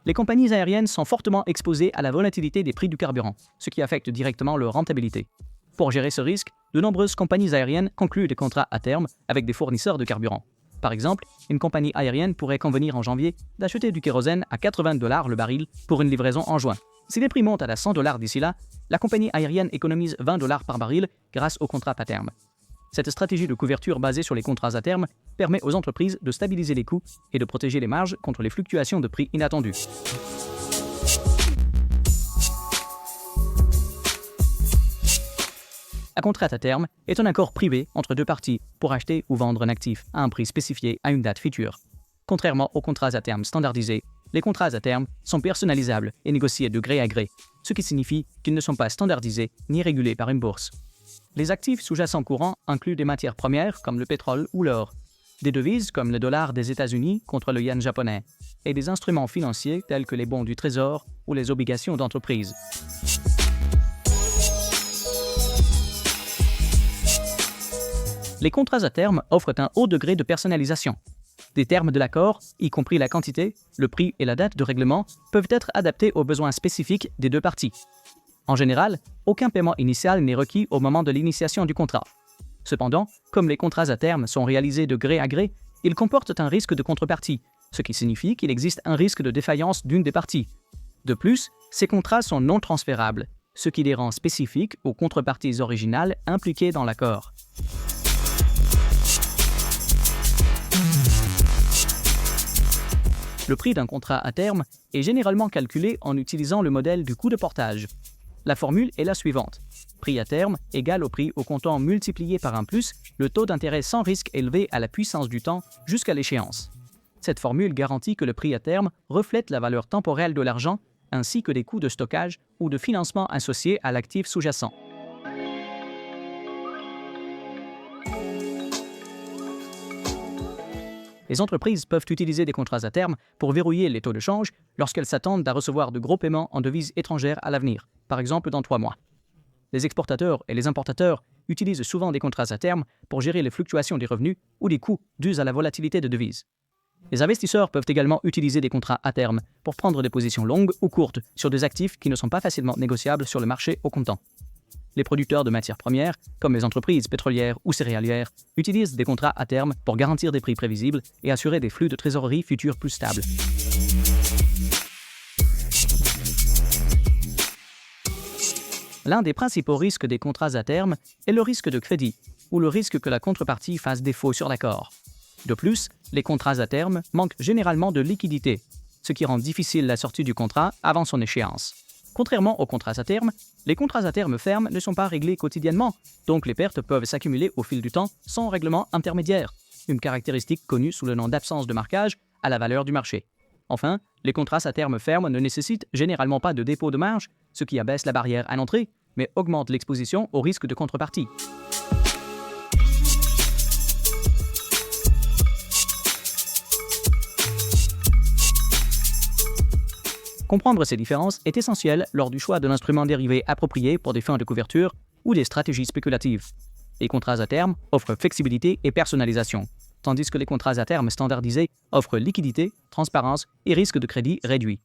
Les compagnies aériennes sont fortement exposées à la volatilité des prix du carburant, ce qui affecte directement leur rentabilité. Pour gérer ce risque, de nombreuses compagnies aériennes concluent des contrats à terme avec des fournisseurs de carburant. Par exemple, une compagnie aérienne pourrait convenir en janvier d'acheter du kérosène à 80 $ le baril pour une livraison en juin. Si les prix montent à 100 $ d'ici là, la compagnie aérienne économise 20 $ par baril grâce au contrat à terme. Cette stratégie de couverture basée sur les contrats à terme permet aux entreprises de stabiliser les coûts et de protéger les marges contre les fluctuations de prix inattendues. Un contrat à terme est un accord privé entre deux parties pour acheter ou vendre un actif à un prix spécifié à une date future. Contrairement aux contrats à terme standardisés, les contrats à terme sont personnalisables et négociés de gré à gré, ce qui signifie qu'ils ne sont pas standardisés ni régulés par une bourse. Les actifs sous-jacents courants incluent des matières premières comme le pétrole ou l'or, des devises comme le dollar des États-Unis contre le yen japonais, et des instruments financiers tels que les bons du Trésor ou les obligations d'entreprise. Les contrats à terme offrent un haut degré de personnalisation. Des termes de l'accord, y compris la quantité, le prix et la date de règlement, peuvent être adaptés aux besoins spécifiques des deux parties. En général, aucun paiement initial n'est requis au moment de l'initiation du contrat. Cependant, comme les contrats à terme sont réalisés de gré à gré, ils comportent un risque de contrepartie, ce qui signifie qu'il existe un risque de défaillance d'une des parties. De plus, ces contrats sont non transférables, ce qui les rend spécifiques aux contreparties originales impliquées dans l'accord. Le prix d'un contrat à terme est généralement calculé en utilisant le modèle du coût de portage. La formule est la suivante. Prix à terme égale au prix au comptant multiplié par 1 plus le taux d'intérêt sans risque élevé à la puissance du temps jusqu'à l'échéance. Cette formule garantit que le prix à terme reflète la valeur temporelle de l'argent ainsi que les coûts de stockage ou de financement associés à l'actif sous-jacent. Les entreprises peuvent utiliser des contrats à terme pour verrouiller les taux de change lorsqu'elles s'attendent à recevoir de gros paiements en devises étrangères à l'avenir, par exemple dans 3 mois. Les exportateurs et les importateurs utilisent souvent des contrats à terme pour gérer les fluctuations des revenus ou des coûts dus à la volatilité de devises. Les investisseurs peuvent également utiliser des contrats à terme pour prendre des positions longues ou courtes sur des actifs qui ne sont pas facilement négociables sur le marché au comptant. Les producteurs de matières premières, comme les entreprises pétrolières ou céréalières, utilisent des contrats à terme pour garantir des prix prévisibles et assurer des flux de trésorerie futurs plus stables. L'un des principaux risques des contrats à terme est le risque de crédit, ou le risque que la contrepartie fasse défaut sur l'accord. De plus, les contrats à terme manquent généralement de liquidité, ce qui rend difficile la sortie du contrat avant son échéance. Contrairement aux contrats à terme, les contrats à terme fermes ne sont pas réglés quotidiennement, donc les pertes peuvent s'accumuler au fil du temps sans règlement intermédiaire, une caractéristique connue sous le nom d'absence de marquage à la valeur du marché. Enfin, les contrats à terme fermes ne nécessitent généralement pas de dépôt de marge, ce qui abaisse la barrière à l'entrée, mais augmente l'exposition au risque de contrepartie. Comprendre ces différences est essentiel lors du choix de l'instrument dérivé approprié pour des fins de couverture ou des stratégies spéculatives. Les contrats à terme offrent flexibilité et personnalisation, tandis que les contrats à terme standardisés offrent liquidité, transparence et risque de crédit réduit.